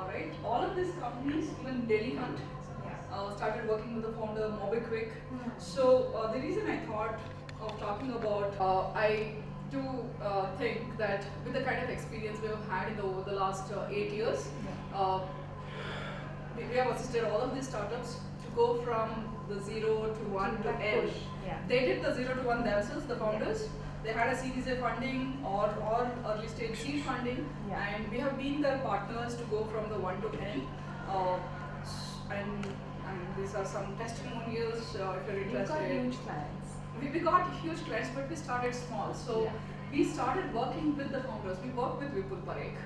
right? All of these companies, even Daily Hunt, started working with the founder MobiQuick. So the reason I thought of talking about, I do think that with the kind of experience we've had in over the last 8 years, we have assisted all of these startups to go from the 0 to 1 to N. They did the 0 to 1 themselves, the founders. They had a Series A funding or early stage seed funding, and we have been their partners to go from the 1 to N. And these are some testimonials if you're interested. You got huge clients. We got huge clients, but we started small. So we started working with the founders. We worked with Vipul Parekh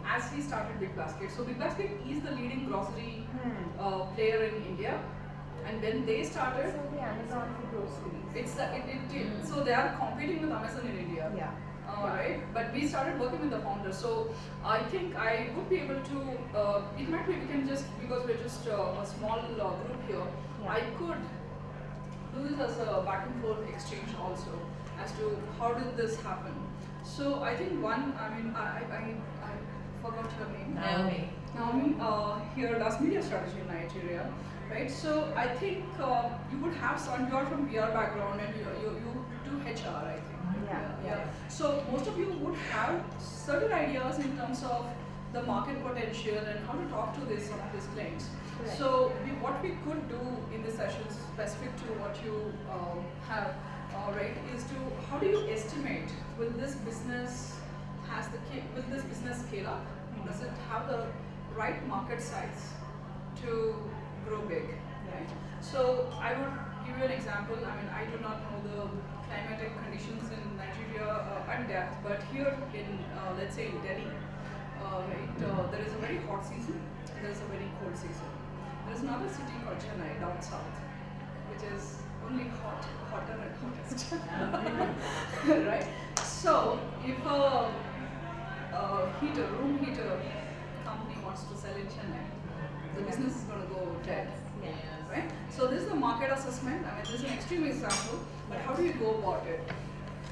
as he started Big Basket. So Big Basket is the leading grocery player in India. And when they started, so the Amazon for groceries. So they are competing with Amazon in India. Right? But we started working with the founders. So I think I would be able to, it might be we can just, because we're just a small group here, I could do this as a back and forth exchange also as to how did this happen. So I think one, I forgot her name. Naomi here does media strategy in Nigeria. Right, so I think you would have some. You are from PR background and you do HR, I think. So most of you would have certain ideas in terms of the market potential and how to talk to some of these clients. So what we could do in this session, specific to what you have, right, is to how do you estimate will this business scale up? Does it have the right market size to grow big, right? So I would give you an example. I do not know the climatic conditions in Nigeria at depth, but here in, let's say in Delhi, right, there is a very hot season, there is a very cold season. There is another city called Chennai down south, which is only hotter and hottest, right? So if a room heater company wants to sell in Chennai, the business is going to go dead, right? So this is the market assessment. This is an extreme example, but how do you go about it?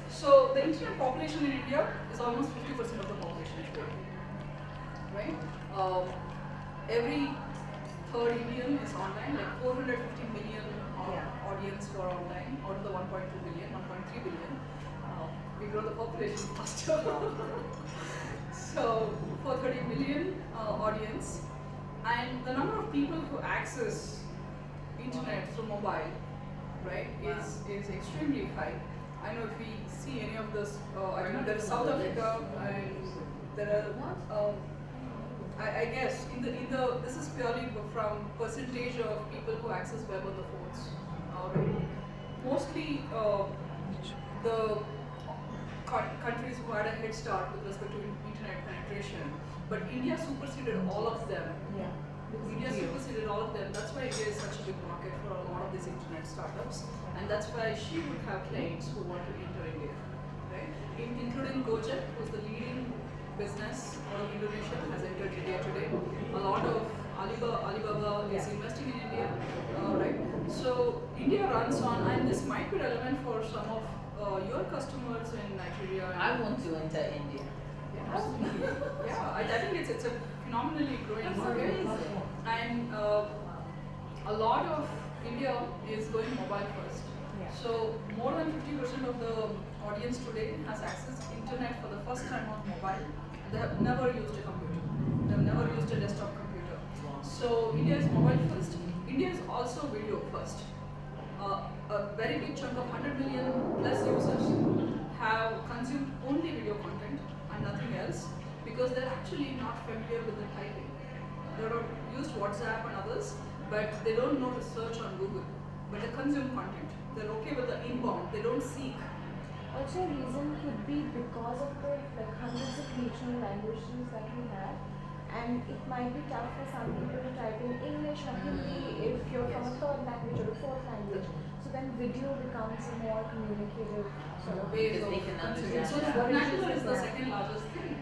So the internet population in India is almost 50% of the population today, right? Every third Indian is online, like 450 million audience who are online, out of the 1.2 billion, 1.3 billion. We grow the population faster. So 430 million audience. And the number of people who access internet through mobile, right, is extremely high. I know if we see any of this, I know there is South Africa, and there are, I guess, this is purely from percentage of people who access web on the phones. Right. Mostly the countries who had a head start with respect to internet penetration. But India superseded all of them. India superseded all of them. That's why India is such a big market for a lot of these internet startups. And that's why she would have clients who want to enter India. Right? Including Gojek, who's the leading business out of Indonesia, has entered India today. A lot of Alibaba is investing in India. Right? So India runs on, and this might be relevant for some of your customers in Nigeria. I want to enter India. I think it's a phenomenally growing market, and a lot of India is going mobile first. So more than 50% of the audience today has access to internet for the first time on mobile. They have never used a computer. They have never used a desktop computer. So India is mobile first. India is also video first. A very big chunk of 100 million plus users have consumed only video content and nothing else because they're actually not familiar with the typing. They don't use WhatsApp and others, but they don't know to search on Google. But they consume content. They're okay with the inbound. They don't seek. Also, a reason could be because of the hundreds of regional languages that we have, and it might be tough for some people to type in English or Hindi if you're from a third language or a fourth language. So then video becomes a more communicative sort of way of consuming. So the vernacular is the second largest thing.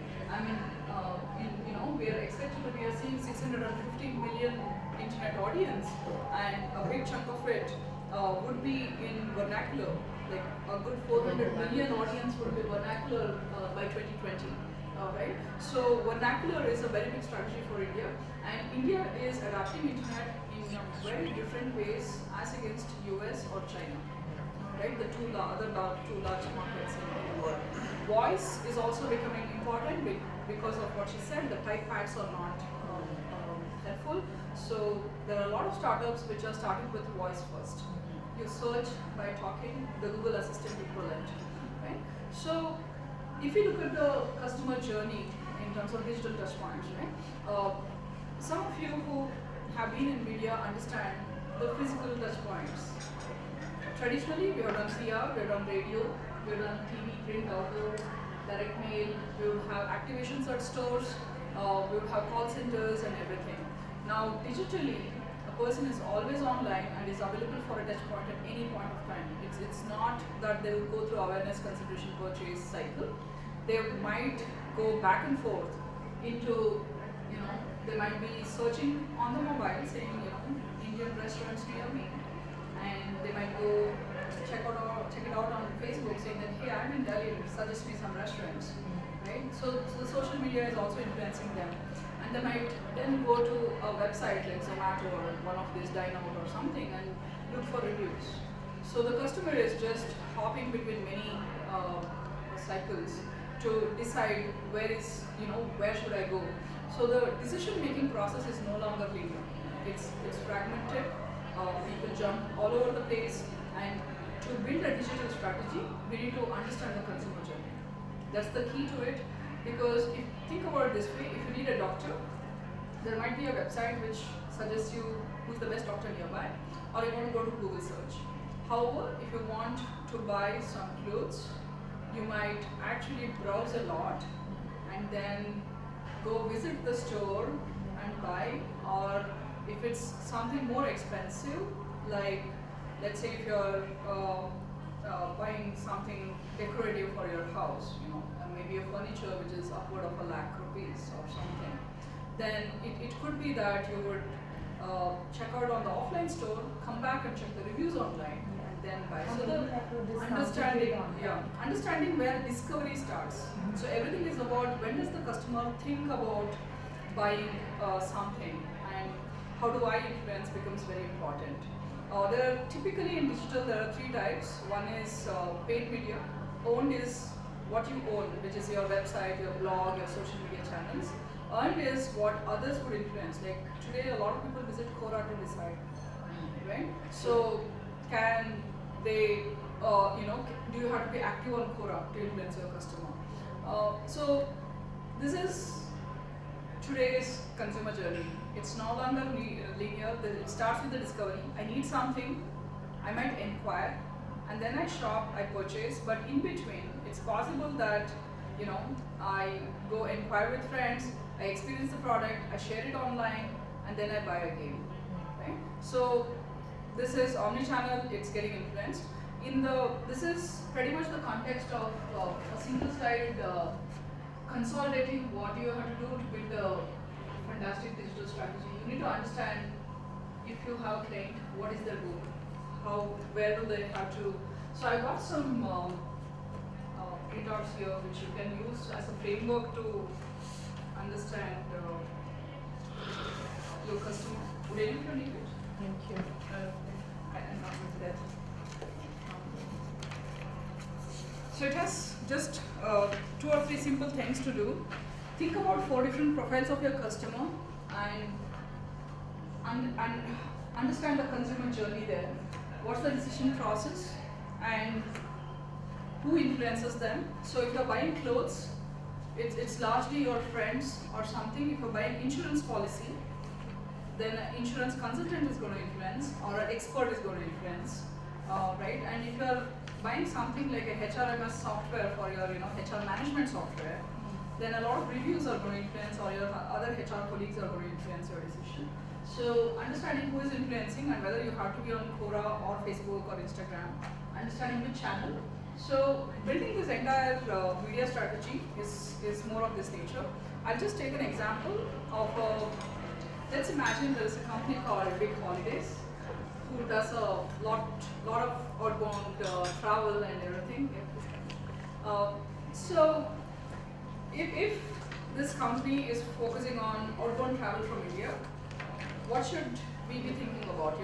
We are expected to be seeing 650 million internet audience, and a big chunk of it would be in vernacular. Like a good 400 million audience would be vernacular by 2020. right? So vernacular is a very big strategy for India, and India is adapting internet in very different ways as against US or China, right? The two large markets in the world. Voice is also becoming important because of what she said. The type pads are not helpful. So there are a lot of startups which are starting with voice first. You search by talking, the Google Assistant equivalent, right? So if you look at the customer journey in terms of digital touchpoints, right? Some of you who have been in media understand the physical touchpoints. Traditionally, we have done CR, we have done radio, we have done TV, print, outdoor, direct mail, we would have activations at stores, we would have call centers and everything. Now, digitally, a person is always online and is available for a touch point at any point of time. It's not that they will go through awareness, consideration, purchase cycle. They might go back and forth into, they might be searching on the mobile saying, Indian restaurants near me. And they might go check it out on Facebook saying that, hey, I'm in Delhi, suggest me some restaurants, right? So the social media is also influencing them. And they might then go to a website like Zomato or one of these Dine Out or something and look for reviews. So the customer is just hopping between many cycles to decide where should I go. So the decision-making process is no longer linear. It's fragmented. People jump all over the place, and to build a digital strategy, we need to understand the consumer journey. That's the key to it, because if think about it this way, if you need a doctor, there might be a website which suggests you who's the best doctor nearby, or you want to go to Google search. However, if you want to buy some clothes, you might actually browse a lot and then go visit the store and buy, or if it's something more expensive, like let's say if you're buying something decorative for your house, maybe a furniture which is upward of ₹1,00,000 or something, then it could be that you would check out on the offline store, come back and check the reviews online, and then buy. So the understanding where discovery starts. So everything is about when does the customer think about buying something, and how do I influence becomes very important. Typically in digital there are three types. One is paid media. Owned is what you own, which is your website, your blog, your social media channels. Earned is what others would influence. Like today, a lot of people visit Quora to decide, right? So can they, do you have to be active on Quora to influence your customer? So this is today's consumer journey. It's no longer linear. It starts with the discovery. I need something, I might inquire, and then I shop, I purchase, but in between, it's possible that, I go inquire with friends, I experience the product, I share it online, and then I buy again, right? So this is omnichannel, it's getting influenced. This is pretty much the context of a single slide consolidating what you have to do to build a fantastic digital strategy. You need to understand if you have a client, what is their goal, where do they have to. So I got some printouts here which you can use as a framework to understand your customer. Would any of you need it? Thank you. I'm not with that. So it has just 2 or 3 simple things to do. Think about 4 different profiles of your customer and understand the consumer journey there. What's the decision process and who influences them. So if you're buying clothes, it's largely your friends or something. If you're buying insurance policy, then an insurance consultant is going to influence, or an expert is going to influence, right? And if you're buying something like a HRMS software for your HR management software, then a lot of reviews are going to influence, or your other HR colleagues are going to influence your decision. So understanding who is influencing and whether you have to be on Quora or Facebook or Instagram, understanding which channel. So building this entire media strategy is more of this nature. I'll just take an example of let's imagine there is a company called Big Holidays who does a lot of outbound travel and everything. So if this company is focusing on outbound travel from India. What should we be thinking about?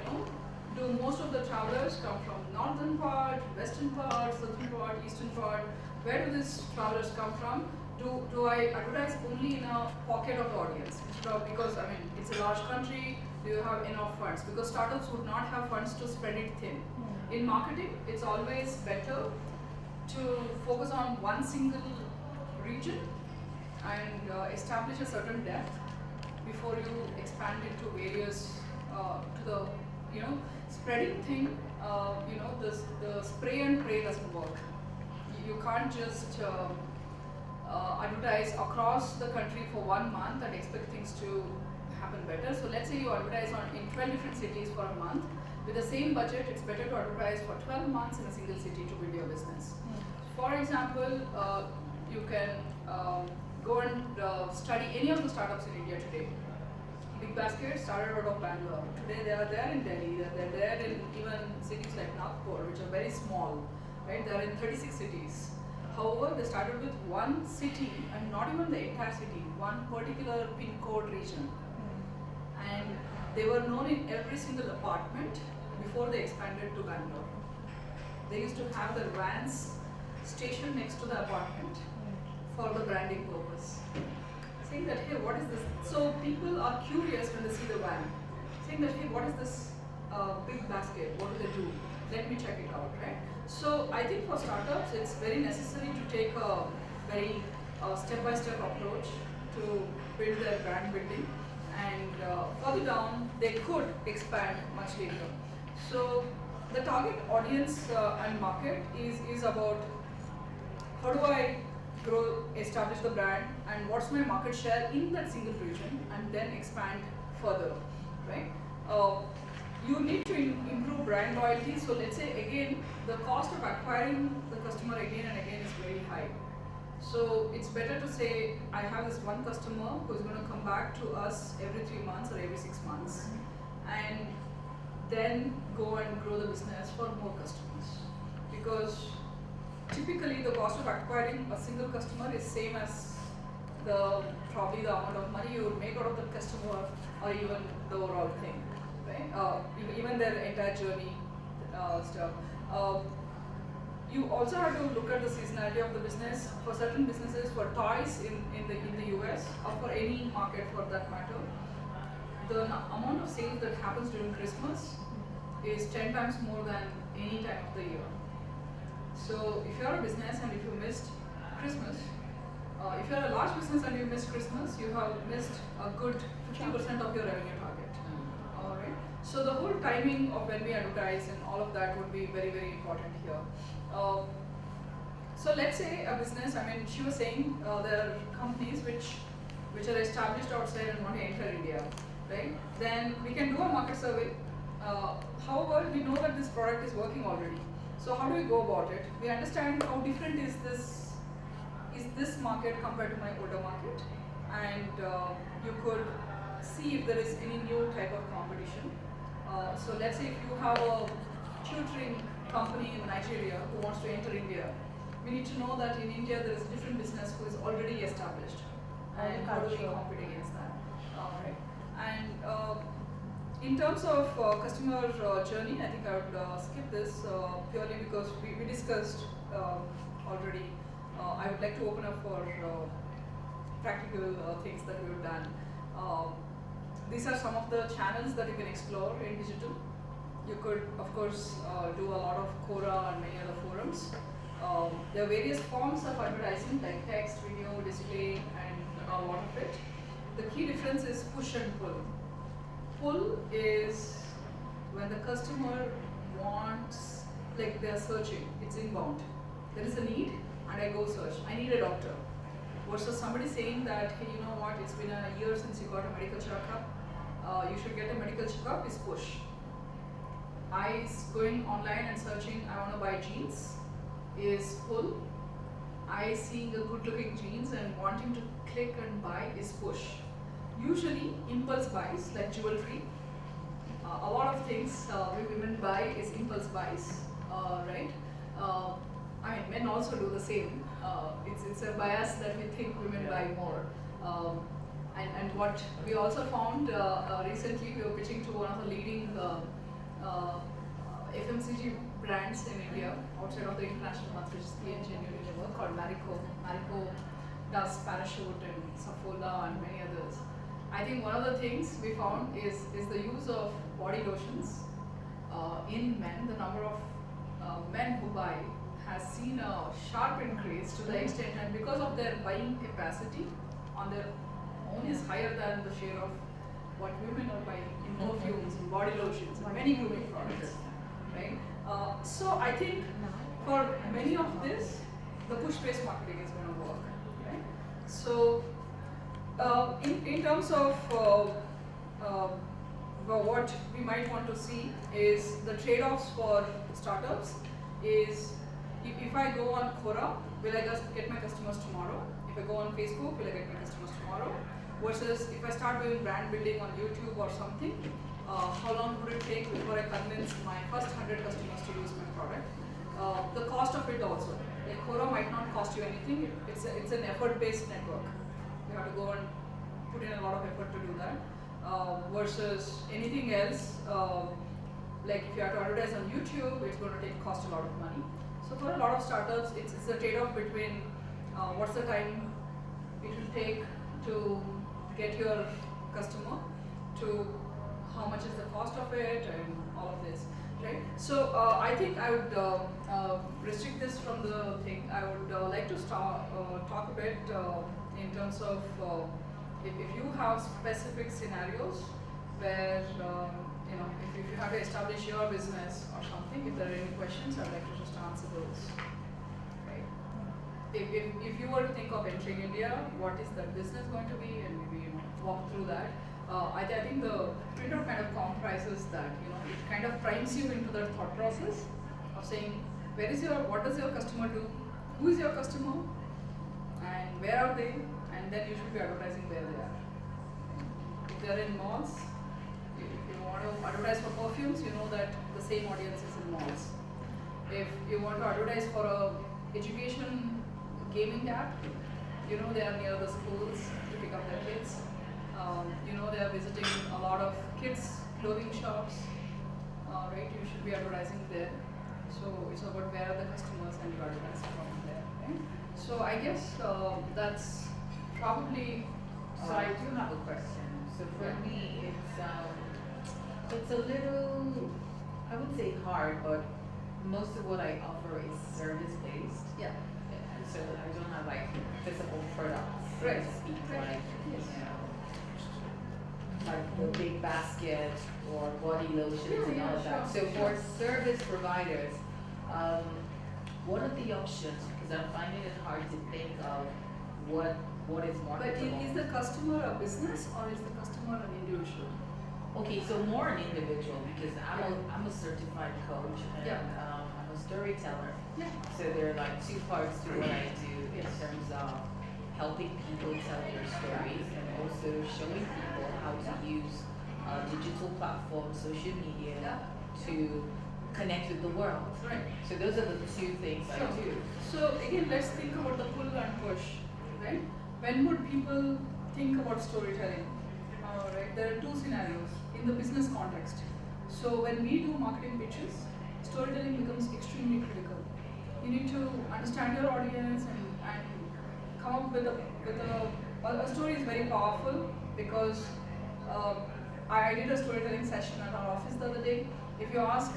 Do most of the travelers come from northern part, western part, southern part, eastern part? Where do these travelers come from? Do I advertise only in a pocket of the audience? Because I mean it's a large country. Do you have enough funds? Because startups would not have funds to spread it thin. In marketing, it's always better to focus on one single region and establish a certain depth before you expand it to various to the spreading thing. The spray and pray doesn't work. You can't just advertise across the country for 1 month and expect things to happen better. So let's say you advertise in 12 different cities for a month. With the same budget, it's better to advertise for 12 months in a single city to build your business. For example, you can go and study any of the startups in India today. Big Basket started out of Bangalore. Today they are there in Delhi, they're there in even cities like Nagpur, which are very small, right? They're in 36 cities. However, they started with one city and not even the entire city, one particular pin code region. And they were known in every single apartment before they expanded to Bangalore. They used to have the vans stationed next to the apartment for the branding purpose. Saying that, hey, what is this? So people are curious when they see the van. Saying that, hey, what is this Big Basket? What do they do? Let me check it out, right? So I think for startups, it's very necessary to take a very step-by-step approach to build their brand building. And further down, they could expand much later. So the target audience and market is about how do I establish the brand, and what's my market share in that single region, and then expand further, right? You need to improve brand loyalty. So let's say again, the cost of acquiring the customer again and again is very high. So it's better to say, I have this one customer who's going to come back to us every 3 months or every 6 months, and then go and grow the business for more customers. Because typically the cost of acquiring a single customer is same as probably the amount of money you would make out of that customer, or even the overall thing, right? Even their entire journey stuff. You also have to look at the seasonality of the business. For certain businesses, for toys in the US, or for any market for that matter, the amount of sales that happens during Christmas is 10 times more than any time of the year. So if you're a business and if you missed Christmas, if you're a large business and you missed Christmas, you have missed a good 50% of your revenue target. Alright. So the whole timing of when we advertise and all of that would be very, very important here. So let's say a business, I mean, she was saying there are companies which are established outside and want to enter India, right? Then we can do a market survey. However, we know that this product is working already. So how do we go about it? We understand how different is this market compared to my older market, and you could see if there is any new type of competition. So let's say if you have a tutoring company in Nigeria who wants to enter India, we need to know that in India there is a different business who is already established, and how do we compete against that? Right. And in terms of customer journey, I think I would skip this purely because we discussed already. I would like to open up for practical things that we've done. These are some of the channels that you can explore in digital. You could, of course, do a lot of Quora and many other forums. There are various forms of advertising like text, video, display, and a lot of it. The key difference is push and pull. Pull is when the customer wants, like they're searching, it's inbound. There is a need and I go search. I need a doctor. Versus somebody saying that, hey, you know what, it's been a year since you got a medical checkup. You should get a medical checkup is push. I going online and searching, I want to buy jeans is pull. I seeing a good looking jeans and wanting to click and buy is push. Usually impulse buys like jewelry, a lot of things we women buy is impulse buys, right? I mean, men also do the same. It's a bias that we think women buy more. Um, and what we also found recently, we were pitching to one of the leading uh, FMCG brands in India outside of the international ones, which is P&G and Unilever, called Marico. Marico does Parachute and Saffola and many others. I think one of the things we found is the use of body lotions in men. The number of men who buy has seen a sharp increase to the extent, and because of their buying capacity on their own is higher than the share of what women are buying in perfumes, in body lotions, and many grooming products, right? So I think for many of this, the push-based marketing is going to work, right? So in terms of what we might want to see is the trade-offs for startups is if I go on Quora, will I just get my customers tomorrow? If I go on Facebook, will I get my customers tomorrow? Versus if I start doing brand building on YouTube or something, how long would it take before I convince my first 100 customers to use my product? The cost of it also. Like Quora might not cost you anything. It's an effort-based network. You have to go and put in a lot of effort to do that. Versus anything else, like if you have to advertise on YouTube, it's going to cost a lot of money. So for a lot of startups, it's a trade-off between what's the time it will take to get your customer to how much is the cost of it and all of this, right? So I think I would restrict this from the thing. I would like to talk a bit in terms of if you have specific scenarios where if you have to establish your business or something, if there are any questions, I'd like to just answer those. Right? If you were to think of entering India, what is that business going to be, and maybe walk through that. I think the printout kind of comprises that. It kind of primes you into that thought process of saying, what does your customer do? Who is your customer? And where are they? And then you should be advertising where they are. If they are in malls, if you want to advertise for perfumes, you know that the same audience is in malls. If you want to advertise for a education gaming app, they are near the schools to pick up their kids. They are visiting a lot of kids' clothing shops, right? You should be advertising there. So it's about where are the customers and you advertise from there, right? So I guess that's probably. So I do have a question. So for me, it's a little, I wouldn't say hard, but most of what I offer is service based. Yeah. And so I don't have like physical products, so Right. to speak, Right. like Yes. like the big basket or body lotions and all of that. Sure, So for service providers, what are the options? Because I'm finding it hard to think of what is But marketable. is the customer a business or is the customer an individual? Okay, so more an individual because I'm a certified coach and Yeah. I'm a storyteller. Yeah. So there are like two parts to what I do in terms of helping people tell their stories and also showing people how to use digital platforms, social media Yeah. to connect with the world. Right. So those are the two things I Sure. do. So again, let's think about the pull and push, right? When would people think about storytelling? Right? There are two scenarios in the business context. So when we do marketing pitches, storytelling becomes extremely critical. You need to understand your audience and come up with a story is very powerful because I did a storytelling session at our office the other day. If you ask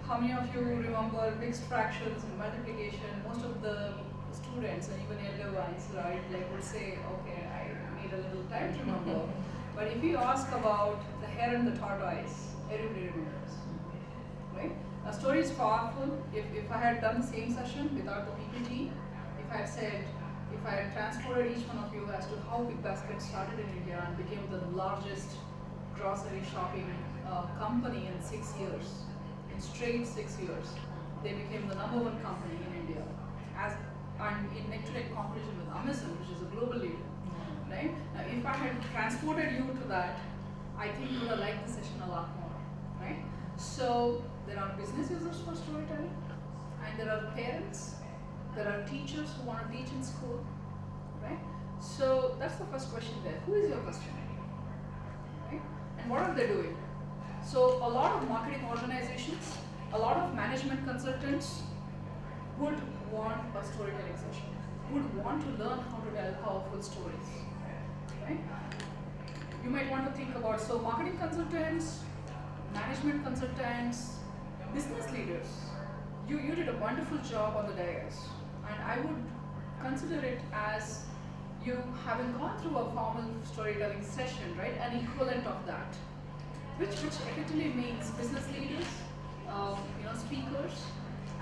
how many of you remember mixed fractions and multiplication, most of the students and even elder ones, right, would say, okay, I need a little time to remember. But if you ask about the hare and the tortoise, everybody remembers, right? A story is powerful. If I had done the same session without the PPT, if I had transported each one of you as to how Big Basket started in India and became the largest grocery shopping company in 6 years, in straight 6 years, they became the #1 company in India, and in neck-to-neck competition with Amazon, which is a global leader. Right? Now, if I had transported you to that, I think you would have liked the session a lot more, right? So there are business users for storytelling, and there are parents, there are teachers who want to teach in school, right? So that's the first question there. Who is your customer? Right? And what are they doing? So a lot of marketing organizations, a lot of management consultants would want a storytelling session, would want to learn how to tell powerful stories. Right? You might want to think about, so marketing consultants, management consultants, business leaders. You did a wonderful job on the dais, and I would consider it as you having gone through a formal storytelling session, right? An equivalent of that, which effectively means business leaders, speakers,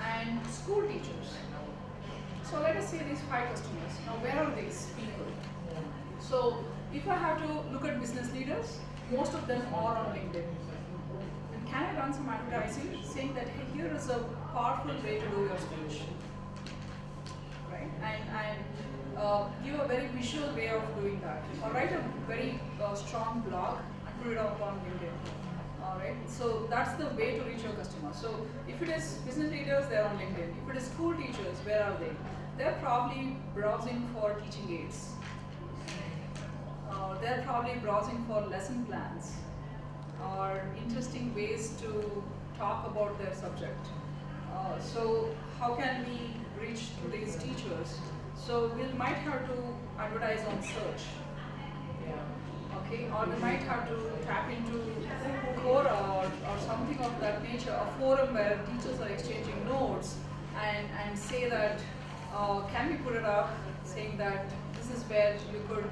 and school teachers. So let us say these 5 customers. Now, where are these people? So if I have to look at business leaders, most of them are on LinkedIn. And can I run some advertising saying that, hey, here is a powerful way to do your speech, right? And give a very visual way of doing that. Or write a very strong blog and put it up on LinkedIn. Alright, so that's the way to reach your customer. So if it is business leaders, they're on LinkedIn. If it is school teachers, where are they? They're probably browsing for teaching aids. They're probably browsing for lesson plans or interesting ways to talk about their subject. So how can we reach to these teachers? So we might have to advertise on search. Okay, or we might have to tap into Quora or something of that nature, a forum where teachers are exchanging notes and say that, can we put it up saying that this is where you could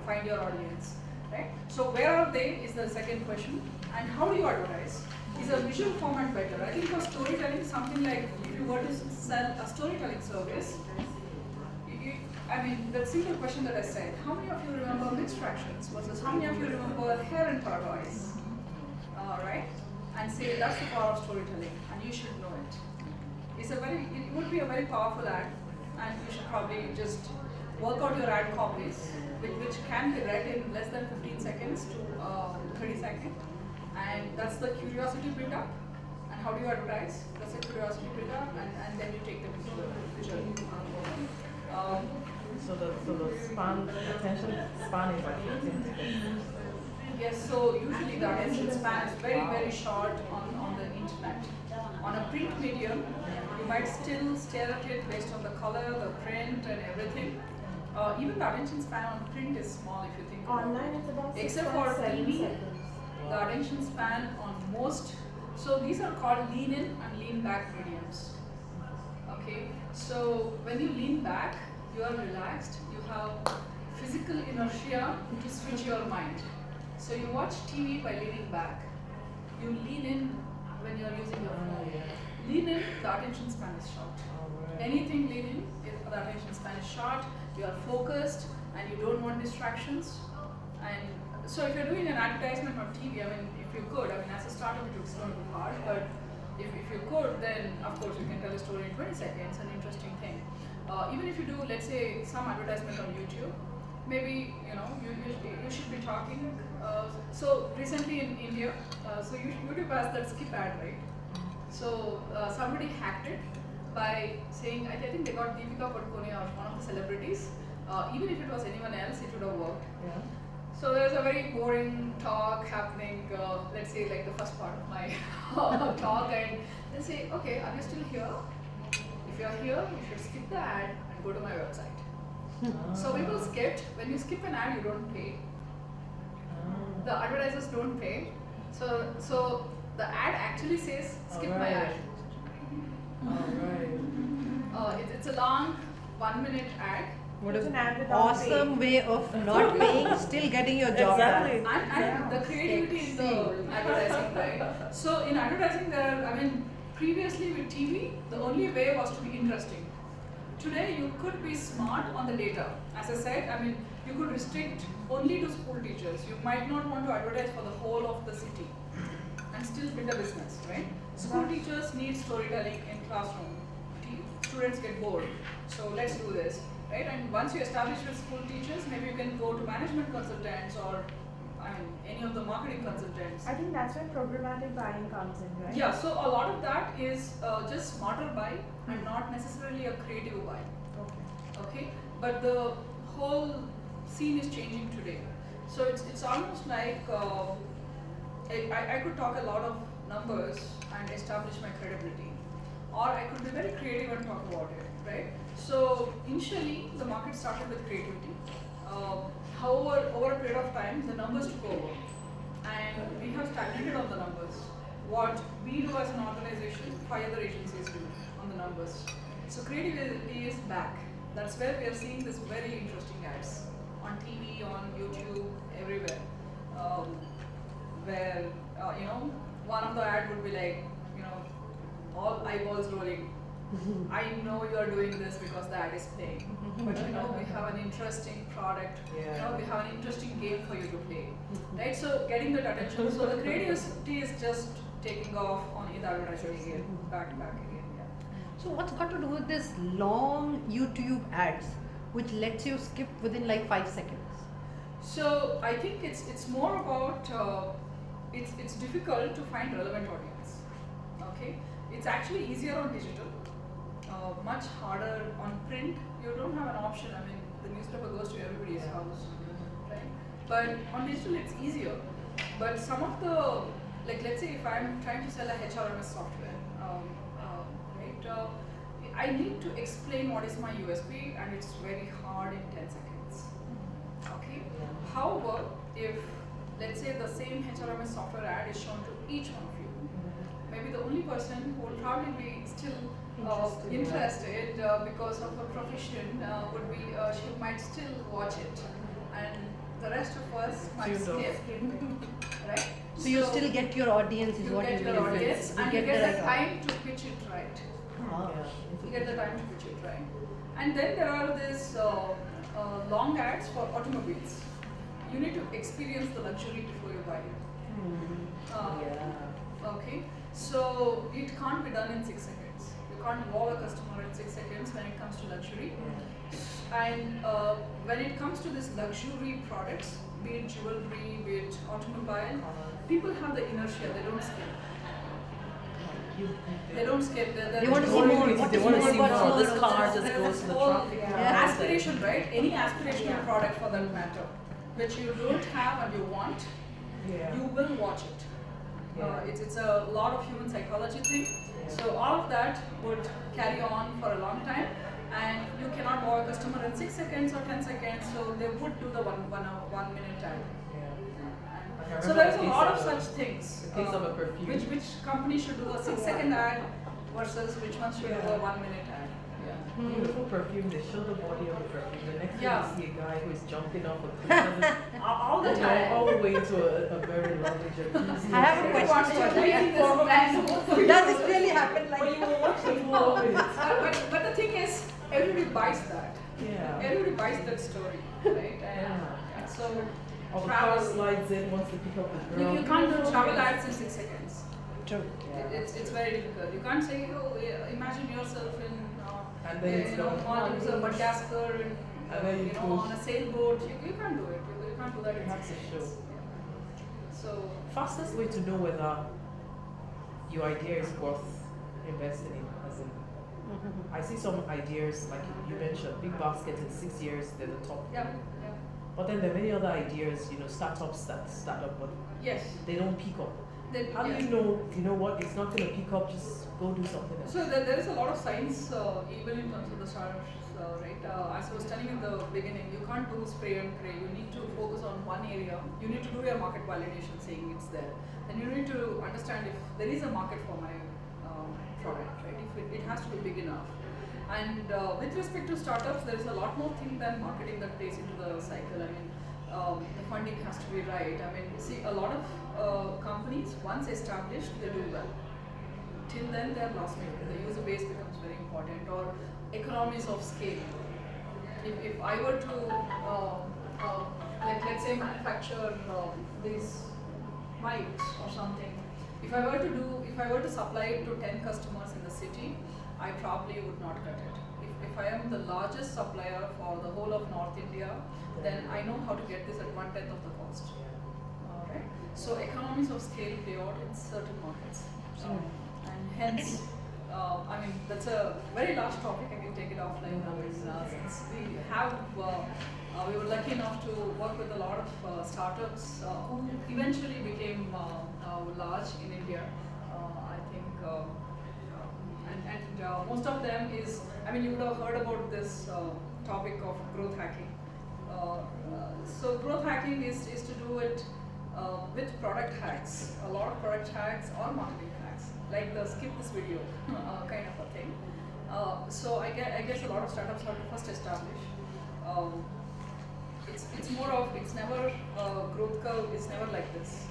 find your audience, right? So where are they is the second question, and how do you advertise? Is a visual format better? I think for storytelling, something like if you were to sell a storytelling service, the simple question that I said, how many of you remember mixed fractions versus how many of you remember hair and tortoise? Right? And say that's the power of storytelling and you should know it. It would be a very powerful ad, and you should probably just work out your ad copies, which can be read in less than 15 seconds to 30 seconds. And that's the curiosity built up. And how do you advertise? That's the curiosity built up, and then you take them into the journey. So the attention span is like 15 seconds. Yes, so usually the attention span is very, very short on the internet. On a print medium, you might still stare at it based on the color, the print, and everything. Even the attention span on print is small if you think about Online it. it's about Except for 6.7 TV, seconds. the attention span on most, so these are called lean in and lean back mediums. Okay, so when you lean back, you are relaxed, you have physical inertia to switch your mind. So you watch TV by leaning back. You lean in when you are using your phone. Lean in, the attention span is short. Anything lean in, if the attention span is short, you are focused and you don't want distractions. And so if you're doing an advertisement on TV, if you could, as a startup it would still be hard, but if you could, then of course you can tell a story in 20 seconds, an interesting thing. Even if you do, let's say, some advertisement on YouTube, maybe you should be talking. So recently in India, so YouTube has that skip ad, right? So somebody hacked it by saying, I think they got Deepika Padukone or one of the celebrities. Even if it was anyone else, it would have worked. Yeah. So there's a very boring talk happening, let's say like the first part of my talk, and they say, okay, are you still here? If you're here, you should skip the ad and go to my website. So people skipped. When you skip an ad, you don't pay. The advertisers don't pay. So the ad actually says, skip my ad. Alright. It's a long 1-minute ad. What It's an an ad without awesome way of not paying, still getting your job Exactly. done. And the creativity in the advertising, right? So in advertising, previously with TV, the only way was to be interesting. Today, you could be smart on the data. As I said, you could restrict only to school teachers. You might not want to advertise for the whole of the city and still build a business, right? School teachers need storytelling in classroom. Students get bored. So let's do this, right? And once you establish with school teachers, maybe you can go to management consultants or any of the marketing consultants. I think that's where programmatic buying comes in, right? Yeah, so a lot of that is just smarter buy and not necessarily a creative buy. Okay. Okay, but the whole scene is changing today. So it's almost like I could talk a lot of numbers and establish my credibility, or I could be very creative and talk about it, right? So initially the market started with creativity. However, over a period of time, the numbers took over, and we have stagnated on the numbers. What we do as an organization, 5 other agencies do on the numbers. So creativity is back. That's where we are seeing this very interesting ads on TV, on YouTube, everywhere. Where one of the ad would be like, all eyeballs rolling. I know you are doing this because the ad is playing, but we have an interesting product. We have an interesting game for you to play, right? So getting that attention. So the creativity is just taking off on the advertising again, back again. Yeah. So what's got to do with this long YouTube ads, which lets you skip within like 5 seconds? So I think it's more about it's difficult to find relevant audience. Okay, it's actually easier on digital. Much harder on print. You don't have an option. I mean, the newspaper goes to everybody's house, right? But on digital, it's easier. But some of the, let's say if I'm trying to sell a HRMS software, right? I need to explain what is my USP, and it's very hard in 10 seconds. Okay. However, if let's say the same HRMS software ad is shown to each one of you, maybe the only person who will probably be still interested because of her profession would be she might still watch it, and the rest of us might skip, right? So you still get your audience is what you get your audience, and you get the time to pitch it right. You get the time to pitch it right. And then there are these long ads for automobiles. You need to experience the luxury before you buy it. Okay, so it can't be done in 6 seconds. You can't wow a customer in 6 seconds when it comes to luxury. And when it comes to these luxury products, be it jewelry, be it automobile, people have the inertia. They don't skip. They don't skip. They want to see more. They want to see more. What's This more? car just goes to the whole traffic. aspiration, right? Any aspirational product for that matter, which you don't have and you want, you will watch it. It's a lot of human psychology thing. So all of that would carry on for a long time, and you cannot wow a customer in 6 seconds or 10 seconds. So they would do the 1 minute ad. So there's a lot of such things. Case of a perfume. Which company should do a 6-second ad versus which one should do a 1 minute ad? Beautiful perfume. They show the body of the perfume. The next thing you see a guy who is jumping off a cliff All the time. all the way to a very lovely jacuzzi. I have a question. Does it really happen like But you will watch the full of it. But the thing is, everybody buys that. Yeah. Everybody buys that story, right? And so Or the car slides in once they pick up the girl. you can't do travel ads in 6 seconds. True. It's very difficult. You can't say, imagine yourself in And then it's gone. on Madagascar And then you push. on a sailboat. You can't do it. You can't do that in That's 6 a seconds. show. Yeah. So Fastest way to know whether your idea is worth investing in. As in, I see some ideas like you mentioned, Big Basket in 6 years they're the top. yeah. But then there are many other ideas, startups that start up, but Yes. they don't pick up. Then, How do you know what it's not going to pick up? Just go do something else. So there is a lot of science even in terms of the startups, right? As I was telling in the beginning, you can't do spray and pray. You need to focus on one area. You need to do your market validation, saying it's there. Then you need to understand if there is a market for my product, right? If it has to be big enough. And with respect to startups, there is a lot more thing than marketing that plays into the cycle. I mean, the funding has to be right. I mean, see, a lot of companies, once established, they do well. Till then, they're loss making. The user base becomes very important, or economies of scale. If I were to, let's say, manufacture these mics or something, if I were to supply it to 10 customers in the city, I probably would not cut it. If I am the largest supplier for the whole of North India, then I know how to get this at 1/10 of the cost. Alright. So economies of scale play out in certain markets. And hence, I mean, that's a very large topic. I can take it offline now since we have We were lucky enough to work with a lot of startups who eventually became large in India. I think, and most of them is, I mean, you would have heard about this topic of growth hacking. So growth hacking is to do it with product hacks, a lot of product hacks or marketing hacks, like the skip this video kind of a thing. So I guess a lot of startups have to first establish. It's more of, it's never growth curve. It's never like this.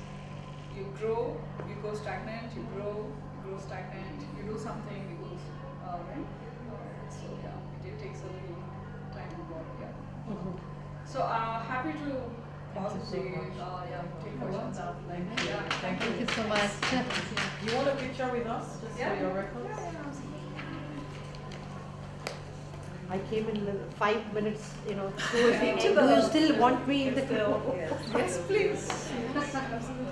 You grow, you go stagnant. You grow stagnant. You do something, you go right. So yeah, it takes a little time to go. Yeah. So happy to pause the take questions. Thank you. Yeah, Thank Thank you. you so much. You want a picture with us, just Yeah. for your records? I came in 5 minutes, too Yeah. late. Do you still want me in the Still, Yes, please. Yes, absolutely.